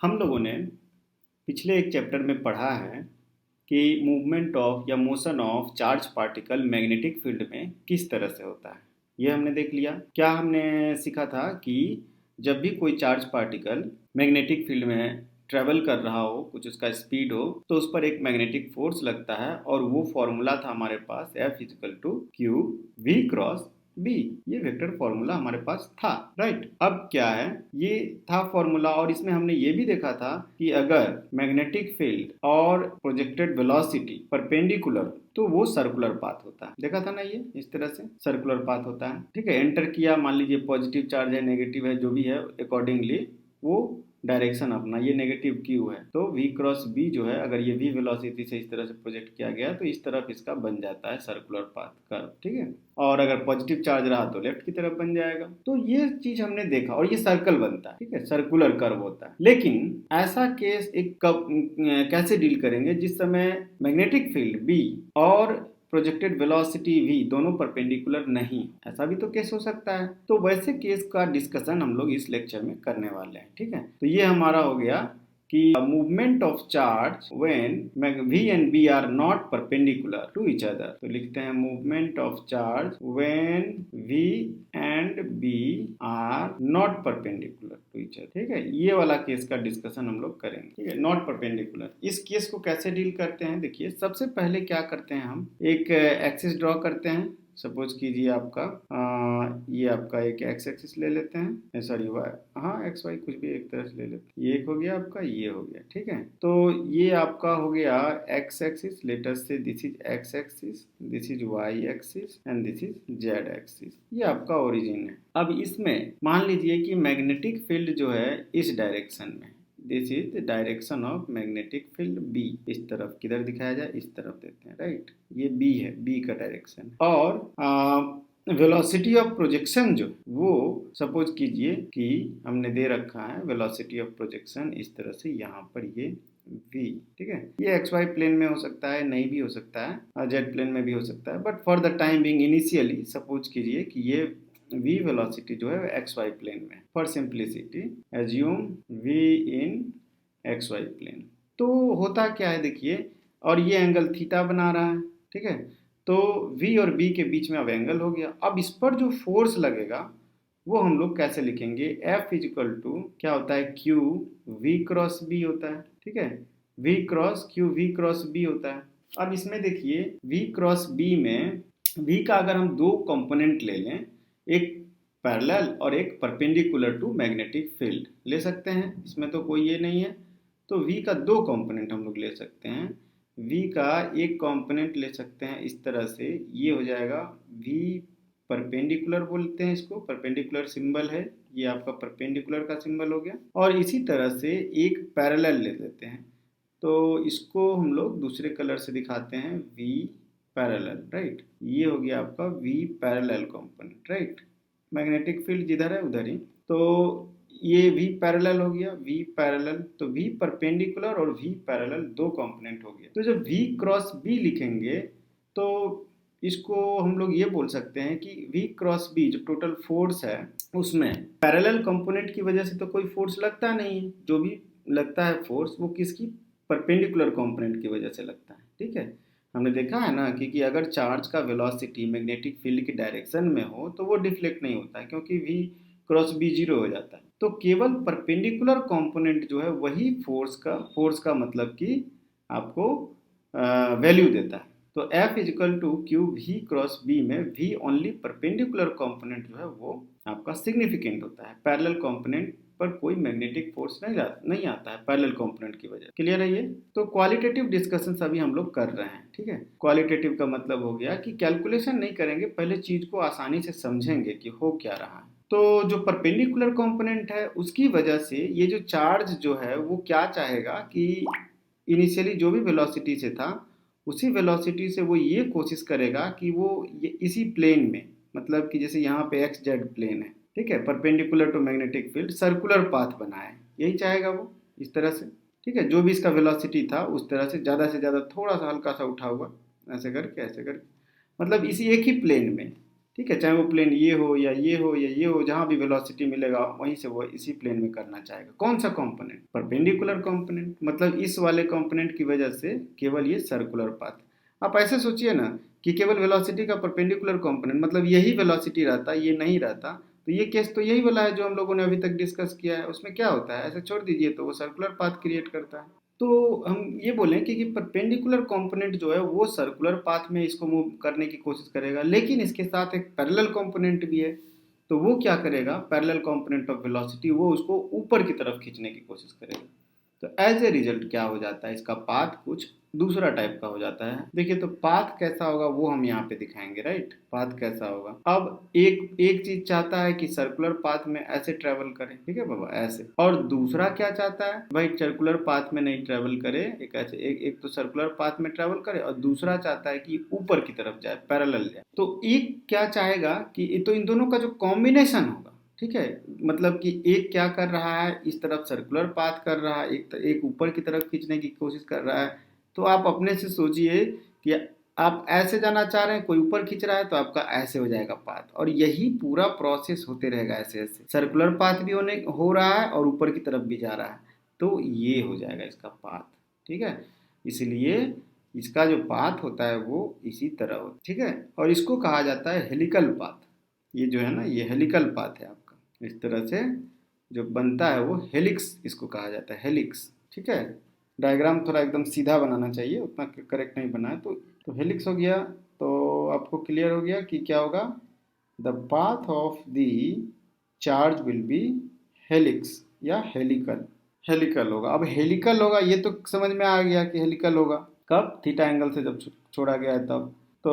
हम लोगों ने पिछले एक चैप्टर में पढ़ा है कि मूवमेंट ऑफ या motion of charge particle magnetic field में किस तरह से होता है। यह हमने देख लिया। क्या हमने सीखा था कि जब भी कोई चार्ज पार्टिकल मैग्नेटिक फील्ड में ट्रेवल कर रहा हो, कुछ उसका स्पीड हो, तो उस पर एक मैग्नेटिक फोर्स लगता है और वो फॉर्मूला था हमारे पास F is equal to Q V cross B. ये वेक्टर फॉर्मूला हमारे पास था, राइट। अब क्या है, ये था फॉर्मूला और इसमें हमने ये भी देखा था कि अगर मैग्नेटिक फील्ड और प्रोजेक्टेड वेलोसिटी परपेंडिकुलर तो वो सर्कुलर पाथ होता है। देखा था ना, ये इस तरह से सर्कुलर पाथ होता है। ठीक है, एंटर किया, मान लीजिए पॉजिटिव चार्ज है, नेगेटिव है, जो भी है, अकॉर्डिंगली वो डायरेक्शन अपना, ये नेगेटिव क्यू है तो v क्रॉस b जो है, अगर ये v वेलोसिटी से इस तरह से प्रोजेक्ट किया गया तो इस तरफ इसका बन जाता है सर्कुलर पाथ कर्व। ठीक है, और अगर पॉजिटिव चार्ज रहा तो लेफ्ट की तरफ बन जाएगा। तो ये चीज हमने देखा और ये सर्कल बनता है। ठीक है, सर्कुलर कर्व होता है। लेकिन ऐसा केस एक कब कैसे डील करेंगे जिस समय मैग्नेटिक फील्ड b और प्रोजेक्टेड वेलोसिटी v दोनों परपेंडिकुलर नहीं, ऐसा भी तो केस हो सकता है। तो वैसे केस का डिस्कशन हम लोग इस लेक्चर में करने वाले हैं। ठीक है, तो ये हमारा हो गया कि movement of charge when v and b are not perpendicular to each other. तो लिखते हैं movement of charge when v and b are not perpendicular to each other. ठीक है, ये वाला केस का डिस्कशन हम लोग करेंगे। ठीक है, नॉट परपेंडिकुलर। इस केस को कैसे डील करते हैं, देखिए सबसे पहले क्या करते हैं, हम एक एक्सिस ड्रॉ करते हैं। सपोज कीजिए आपका ये आपका एक एक्स एक्सिस ले लेते हैं, सॉरी वाई, हाँ एक्स वाई कुछ भी एक तरह से ले लेते हैं। ये एक हो गया आपका, ये हो गया। ठीक है, तो ये आपका हो गया x axis. Let us say this is X axis, this is Y axis and this is Z axis. ये आपका ओरिजिन है। अब इसमें मान लीजिए कि मैग्नेटिक फील्ड जो है इस डायरेक्शन में, this is the direction of magnetic field B. इस तरफ किधर दिखाया जाए, इस तरफ देते हैं, राइट। ये बी है, बी का डायरेक्शन। और वेलोसिटी ऑफ प्रोजेक्शन जो वो सपोज कीजिए कि हमने दे रखा है वेलोसिटी ऑफ प्रोजेक्शन इस तरह से, यहाँ पर ये v। ठीक है, ये एक्स वाई प्लेन में हो सकता है, नहीं भी हो सकता है, जेड प्लेन में भी हो सकता है, but for the time being initially suppose कीजिए कि ये v वेलोसिटी जो है एक्स वाई प्लेन में। For simplicity assume v in X Y plane. तो होता क्या है देखिए, और ये एंगल थीटा बना रहा है। ठीक है, तो v और b के बीच में अब एंगल हो गया। अब इस पर जो फोर्स लगेगा वो हम लोग कैसे लिखेंगे, F इजिकल टू क्या होता है, Q v क्रॉस b होता है। ठीक है, v cross Q v cross b होता है। अब इसमें देखिए v क्रॉस b में v का अगर हम दो कंपोनेंट ले लें, एक पैरेलल और एक परपेंडिकुलर टू मैग्नेटिक फील्ड ले सकते हैं, इसमें तो कोई ये नहीं है। तो v का दो कंपोनेंट हम लोग ले सकते हैं। v का एक कंपोनेंट ले सकते हैं इस तरह से, ये हो जाएगा v परपेंडिकुलर बोलते हैं इसको, परपेंडिकुलर सिंबल है, ये आपका परपेंडिकुलर का सिंबल हो गया। और इसी तरह से एक पैरेलल ले लेते हैं, तो इसको हम लोग दूसरे कलर से दिखाते हैं v पैरेलल, राइट। ये हो गया आपका v parallel component, right. Magnetic field जिधर है उधर ही, तो ये v पैरेलल हो गया, v पैरेलल, तो v परपेंडिकुलर और v पैरेलल दो कंपोनेंट हो गया। तो जब v क्रॉस b लिखेंगे तो इसको हम लोग ये बोल सकते हैं कि v क्रॉस b जो टोटल फोर्स है उसमें पैरेलल कंपोनेंट की वजह से तो कोई फोर्स लगता नहीं है, जो भी लगता है फोर्स वो किसकी, परपेंडिकुलर कंपोनेंट की वजह से लगता है। ठीक है, हमने देखा है ना कि अगर चार्ज का वेलोसिटी मैग्नेटिक फील्ड की डायरेक्शन में हो तो वो डिफ्लेक्ट नहीं होता है, क्योंकि v क्रॉस b जीरो हो जाता है। तो केवल परपेंडिकुलर कंपोनेंट जो है वही फोर्स का मतलब कि आपको वैल्यू देता है। तो F is equal to Q V cross B में v ओनली परपेंडिकुलर कंपोनेंट जो है वो आपका सिग्निफिकेंट होता है। पैरेलल कंपोनेंट पर कोई मैग्नेटिक फोर्स नहीं आता है पैरेलल कंपोनेंट की वजह। क्लियर है ये? तो क्वालिटेटिव डिस्कशन अभी हम लोग कर रहे हैं। ठीक है, क्वालिटेटिव का मतलब हो गया कि कैलकुलेशन नहीं करेंगे, पहले चीज को आसानी से समझेंगे कि हो क्या रहा है। तो जो परपेंडिकुलर कंपोनेंट है उसकी वजह से ये जो चार्ज जो है वो क्या चाहेगा कि इनिशियली जो भी वेलोसिटी से था उसी वेलोसिटी से वो ये कोशिश करेगा कि वो ये इसी प्लेन में, मतलब कि जैसे यहाँ पे एक्स जेड प्लेन है, ठीक है, perpendicular to magnetic field circular path बनाए, यही चाहेगा वो इस तरह से। ठीक है, जो भी इसका वेलोसिटी था उस तरह से ज़्यादा थोड़ा सा हल्का सा उठा हुआ, ऐसे करके मतलब इसी एक ही प्लेन में। ठीक है, चाहे वो प्लेन ये हो या ये हो या ये हो, जहाँ भी वेलोसिटी मिलेगा वहीं से वो इसी प्लेन में करना चाहेगा। कौन सा कंपोनेंट? परपेंडिकुलर कंपोनेंट, मतलब इस वाले कंपोनेंट की वजह से केवल ये सर्कुलर पाथ। आप ऐसे सोचिए ना कि केवल वेलोसिटी का परपेंडिकुलर कंपोनेंट, मतलब यही वेलोसिटी रहता, ये नहीं रहता, तो ये केस तो यही वाला है जो हम लोगों ने अभी तक डिस्कस किया है। उसमें क्या होता है, ऐसे छोड़ दीजिए तो वो सर्कुलर पाथ क्रिएट करता है। तो हम ये बोलें कि परपेंडिकुलर कंपोनेंट जो है वो सर्कुलर पाथ में इसको मूव करने की कोशिश करेगा, लेकिन इसके साथ एक पैरेलल कंपोनेंट भी है। तो वो क्या करेगा, पैरेलल कंपोनेंट ऑफ वेलोसिटी, वो उसको ऊपर की तरफ खींचने की कोशिश करेगा। तो एज ए रिजल्ट क्या हो जाता है, इसका पाथ कुछ दूसरा टाइप का हो जाता है। देखिए तो पाथ कैसा होगा वो हम यहाँ पे दिखाएंगे, राइट। पाथ कैसा होगा, अब एक एक चीज चाहता है कि सर्कुलर पाथ में ऐसे ट्रेवल करे, ठीक है बाबा, ऐसे। और दूसरा क्या चाहता है भाई, सर्कुलर पाथ में नहीं ट्रेवल करे, एक ऐसे एक तो सर्कुलर पाथ में ट्रेवल करे, और दूसरा चाहता है कि ऊपर की तरफ जाए, पैरेलल जाए। तो एक क्या चाहेगा कि तो इन दोनों का जो कॉम्बिनेशन होगा, ठीक है, मतलब कि एक क्या कर रहा है, इस तरफ सर्कुलर पाथ कर रहा है, एक ऊपर की तरफ खींचने की कोशिश कर रहा है। तो आप अपने से सोचिए कि आप ऐसे जाना चाह रहे हैं, कोई ऊपर खींच रहा है तो आपका ऐसे हो जाएगा पाथ, और यही पूरा प्रोसेस होते रहेगा, ऐसे ऐसे सर्कुलर पाथ भी हो रहा है और ऊपर की तरफ भी जा रहा है। तो ये हो जाएगा इसका पाथ, ठीक है। इसलिए इसका जो पाथ होता है वो इसी तरह होता है, ठीक है। और इसको कहा जाता है हेलिकल पाथ। ये जो है ना, ये हेलिकल पाथ है आपका। इस तरह से जो बनता है वो हेलिक्स इसको कहा जाता है, हेलिक्स, ठीक है। डायग्राम थोड़ा एकदम सीधा बनाना चाहिए, उतना करेक्ट नहीं बना है। तो हेलिक्स हो गया। तो आपको क्लियर हो गया कि क्या होगा, the path of the charge will be helix या हेलिकल। हेलिकल होगा। अब हेलिकल होगा ये तो समझ में आ गया कि हेलिकल होगा कब, थीटा एंगल से जब छोड़ा गया है तब। तो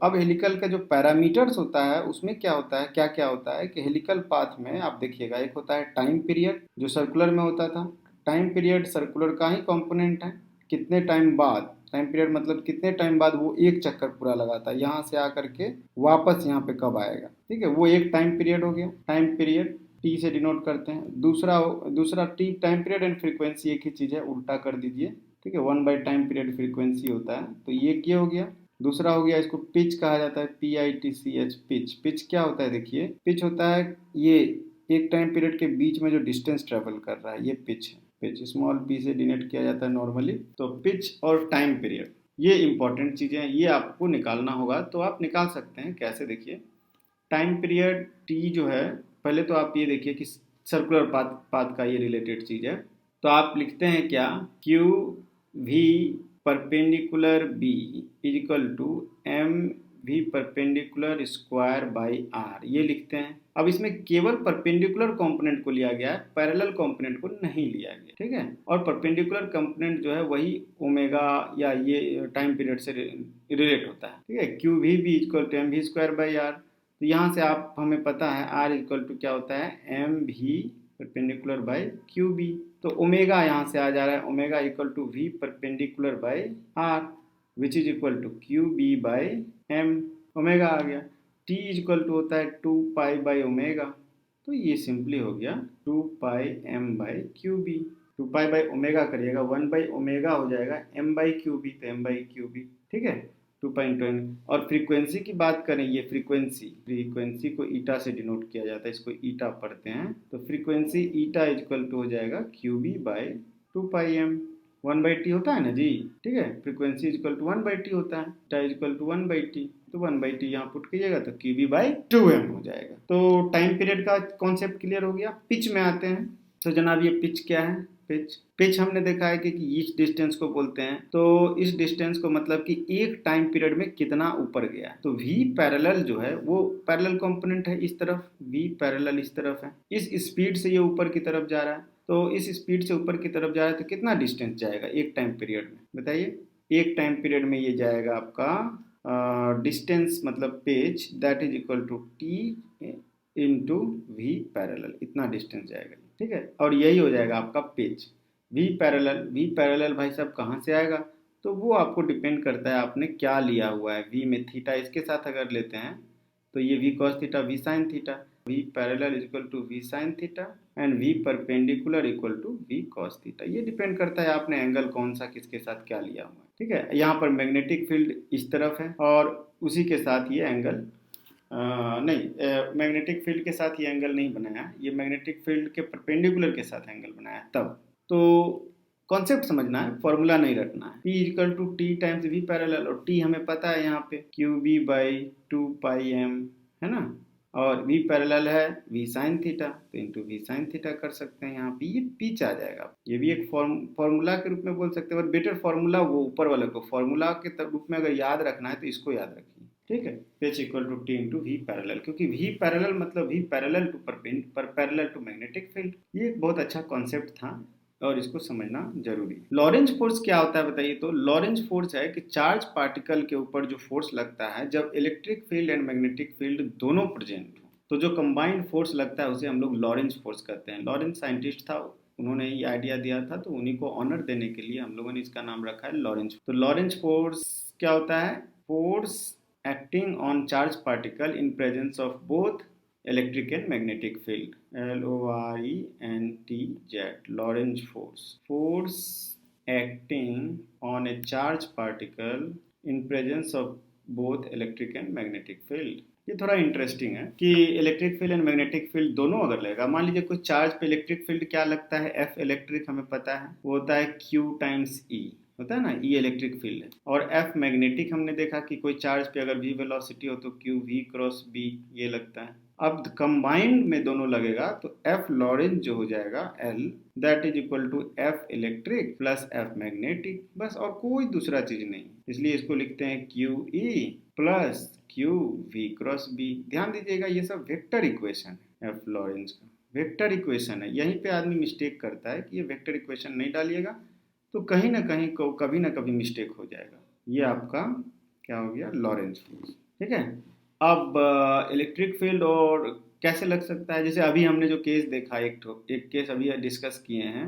अब हेलिकल का जो पैरामीटर्स होता है उसमें क्या होता है, क्या क्या होता है कि हेलिकल पाथ में आप देखिएगा, एक होता है टाइम पीरियड जो सर्कुलर में होता था। टाइम पीरियड सर्कुलर का ही कंपोनेंट है। कितने टाइम बाद, टाइम पीरियड मतलब कितने टाइम बाद वो एक चक्कर पूरा लगाता है, यहाँ से आकर के वापस यहाँ पे कब आएगा, ठीक है, वो एक टाइम पीरियड हो गया। टाइम पीरियड टी से डिनोट करते हैं। दूसरा T, time period and frequency एक ही चीज़ है, उल्टा कर दीजिए, ठीक है, 1/टाइम पीरियड फ्रीक्वेंसी होता है। तो ये हो गया। दूसरा हो गया, इसको पिच कहा जाता है, PITCH, पिच। पिच क्या होता है, देखिए पिच होता है ये एक टाइम पीरियड के बीच में जो डिस्टेंस ट्रेवल कर रहा है, ये पिच है। पिच स्मॉल p से डिनोट किया जाता है नॉर्मली। तो पिच और टाइम पीरियड ये इंपॉर्टेंट चीज़ें हैं, ये आपको निकालना होगा। तो आप निकाल सकते हैं कैसे, देखिए टाइम पीरियड टी जो है, पहले तो आप ये देखिए कि सर्कुलर पाथ पाथ का ये रिलेटेड चीज़ है। तो आप लिखते हैं क्या, Q V perpendicular B is equal to M we perpendicular square by R, ये लिखते हैं। अब इसमें केवल परपेंडिकुलर कंपोनेंट को लिया गया है, पैरेलल कंपोनेंट को नहीं लिया गया, ठीक है। और परपेंडिकुलर कंपोनेंट जो है वही ओमेगा या ये टाइम पीरियड से रिलेट होता है, ठीक है। Q V B equal to M V square by R. तो यहाँ से आप हमें पता है आर इक्वल टू क्या होता है, m we perpendicular by q B. तो ओमेगा यहाँ से आ जा रहा है, omega equal to v perpendicular by r which is equal to q B by m, omega आ गया। टी इज इक्वल टू होता है 2 पाई बाई ओमेगा। तो ये सिंपली हो गया 2 पाई m/क्यू बी। 2 पाई बाई ओमेगा करिएगा, 1/ओमेगा हो जाएगा m/क्यू बी, तो m/क्यू बी, ठीक है। 2 पाई और फ्रीक्वेंसी की बात करें, ये फ्रीक्वेंसी को ईटा से डिनोट किया जाता है, इसको ईटा पढ़ते हैं। तो फ्रीक्वेंसी ईटा इक्वल टू हो जाएगा QB/2 पाई m। 1/t होता है ना जी, ठीक है। फ्रीक्वेंसी इक्वल टू 1/t होता है, टा इक्वल टू 1/t। तो 1/t यहाँ पुट कीजिएगा तो QB/2m हो जाएगा। तो टाइम पीरियड का कॉन्सेप्ट क्लियर हो गया। पिच में आते हैं। तो जनाब ये पिच क्या है, पिच हमने देखा है कि इस डिस्टेंस को बोलते हैं। तो इस डिस्टेंस को मतलब कि एक टाइम पीरियड में कितना ऊपर गया। तो V पैरेलल जो है वो पैरेलल कंपोनेंट है, इस तरफ V पैरेलल इस तरफ है, इस स्पीड से ये ऊपर की तरफ जा रहा है। तो इस स्पीड से ऊपर की तरफ जा रहा है तो कितना डिस्टेंस जाएगा एक टाइम पीरियड में, बताइए। एक टाइम पीरियड में ये जाएगा आपका डिस्टेंस मतलब pitch, that is equal to T into V parallel, इतना डिस्टेंस जाएगा, ठीक है। और यही हो जाएगा आपका पेज। वी पैरेलल भाई साहब कहाँ से आएगा, तो वो आपको डिपेंड करता है आपने क्या लिया हुआ है। वी में थीटा इसके साथ अगर लेते हैं तो ये V cos theta V sine theta, V parallel is equal to V sine theta and V perpendicular equal to V cos theta. ये डिपेंड करता है आपने एंगल कौन सा किसके साथ क्या लिया हुआ है, ठीक है। यहाँ पर मैग्नेटिक फील्ड इस तरफ है और उसी के साथ ये एंगल नहीं, मैग्नेटिक फील्ड के साथ ये एंगल नहीं बनाया, ये मैग्नेटिक फील्ड के परपेंडिकुलर के साथ एंगल बनाया तब। तो कॉन्सेप्ट समझना है, फॉर्मूला नहीं रटना है। P equal to T times V parallel, और T हमें पता है यहाँ पे Q B by 2 pi m, है ना। और V पैरेलल है V साइन थीटा, तो इंटू V साइन थीटा कर सकते हैं यहाँ पे, ये पीच आ जाएगा। ये भी एक फॉर्मूला के रूप में बोल सकते हैं, और बेटर फॉर्मूला वो ऊपर वाले को फॉर्मूला के रूप में अगर याद रखना है तो इसको याद रखिए, ठीक है। H equal to T into V parallel, क्योंकि V पैरेलल मतलब V parallel to parallel to magnetic field. ये एक बहुत अच्छा कॉन्सेप्ट था और इसको समझना जरूरी है। लॉरेंज फोर्स क्या होता है बताइए। तो लॉरेंज फोर्स है कि चार्ज पार्टिकल के ऊपर जो फोर्स लगता है जब electric field and magnetic field दोनों प्रेजेंट हो, तो जो कंबाइंड फोर्स लगता है उसे हम लोग लॉरेंज फोर्स कहते हैं। लॉरेंज साइंटिस्ट था, उन्होंने ये आइडिया दिया था, तो उन्हीं को ऑनर देने के लिए हम लोगों ने इसका नाम रखा है लॉरेंज। तो लॉरेंज फोर्स क्या होता है? Force acting on charged particle in presence of both electric and magnetic field, LORENTZ, Lorentz force, force acting on a charged particle in presence of both electric and magnetic field। ये थोड़ा interesting है कि electric field and magnetic field दोनों अगर लगेगा, मान लीजिए कोई चार्ज पे इलेक्ट्रिक फील्ड क्या लगता है, F इलेक्ट्रिक हमें पता है, वो होता है Q टाइम्स E, होता है ना, E इलेक्ट्रिक फील्ड है। और F मैग्नेटिक हमने देखा कि कोई चार्ज पे अगर V वेलोसिटी हो तो Q V क्रॉस B ये लगता है। अब कंबाइंड में दोनों लगेगा तो F लॉरेंज जो हो जाएगा L, that is equal to F electric plus F magnetic, बस और कोई दूसरा चीज नहीं। इसलिए इसको लिखते हैं QE plus QV cross B। ध्यान दीजिएगा ये सब वेक्टर इक्वेशन है, F लॉरेंज का वेक्टर इक्वेशन है। यहीं पे आदमी मिस्टेक करता है कि ये वेक्टर इक्वेशन नहीं डालिएगा तो कहीं ना कहीं कभी ना कभी मिस्टेक हो जाएगा। ये आपका क्या हो गया, लॉरेंज फोर्स, ठीक है। अब इलेक्ट्रिक फील्ड और कैसे लग सकता है, जैसे अभी हमने जो केस देखा, एक केस अभी डिस्कस किए हैं,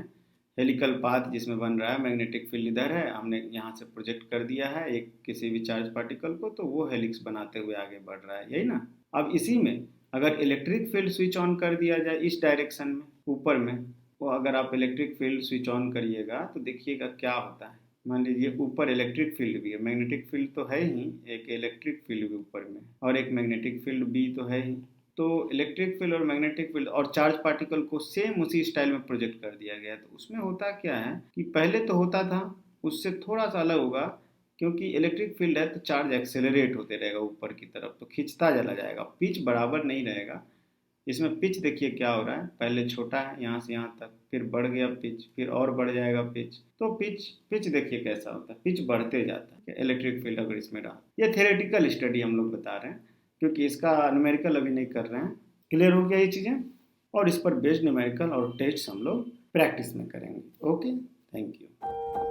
हेलिकल पाथ जिसमें बन रहा है, मैग्नेटिक फील्ड इधर है, हमने यहाँ से प्रोजेक्ट कर दिया है एक किसी भी चार्ज पार्टिकल को, तो वो हेलिक्स बनाते हुए आगे बढ़ रहा है, यही ना। अब इसी में अगर इलेक्ट्रिक फील्ड स्विच ऑन कर दिया जाए इस डायरेक्शन में ऊपर में, तो अगर आप इलेक्ट्रिक फील्ड स्विच ऑन करिएगा तो देखिएगा क्या होता है। मान लीजिए ऊपर इलेक्ट्रिक फील्ड भी है, मैग्नेटिक फील्ड तो है ही, एक इलेक्ट्रिक फील्ड भी ऊपर में और एक मैग्नेटिक फील्ड भी तो है ही। तो इलेक्ट्रिक फील्ड और मैग्नेटिक फील्ड और चार्ज पार्टिकल को सेम उसी स्टाइल में प्रोजेक्ट कर दिया गया। तो उसमें होता क्या है कि पहले तो होता था, उससे थोड़ा सा अलग होगा, क्योंकि इलेक्ट्रिक फील्ड है तो चार्ज एक्सेलरेट होते रहेगा ऊपर की तरफ, तो खींचता चला जाएगा, पिच बराबर नहीं रहेगा। इसमें पिच देखिए क्या हो रहा है, पहले छोटा है यहाँ से यहाँ तक, फिर बढ़ गया पिच, फिर और बढ़ जाएगा पिच, तो पिच पिच देखिए कैसा होता है, पिच बढ़ते जाता है इलेक्ट्रिक फील्ड अगर इसमें रहा। ये थियोरेटिकल स्टडी हम लोग बता रहे हैं, क्योंकि इसका न्यूमेरिकल अभी नहीं कर रहे हैं। क्लियर हो गया ये चीज़ें, और इस पर बेस्ड न्यूमेरिकल और टेस्ट हम लोग प्रैक्टिस में करेंगे। Okay, thank you.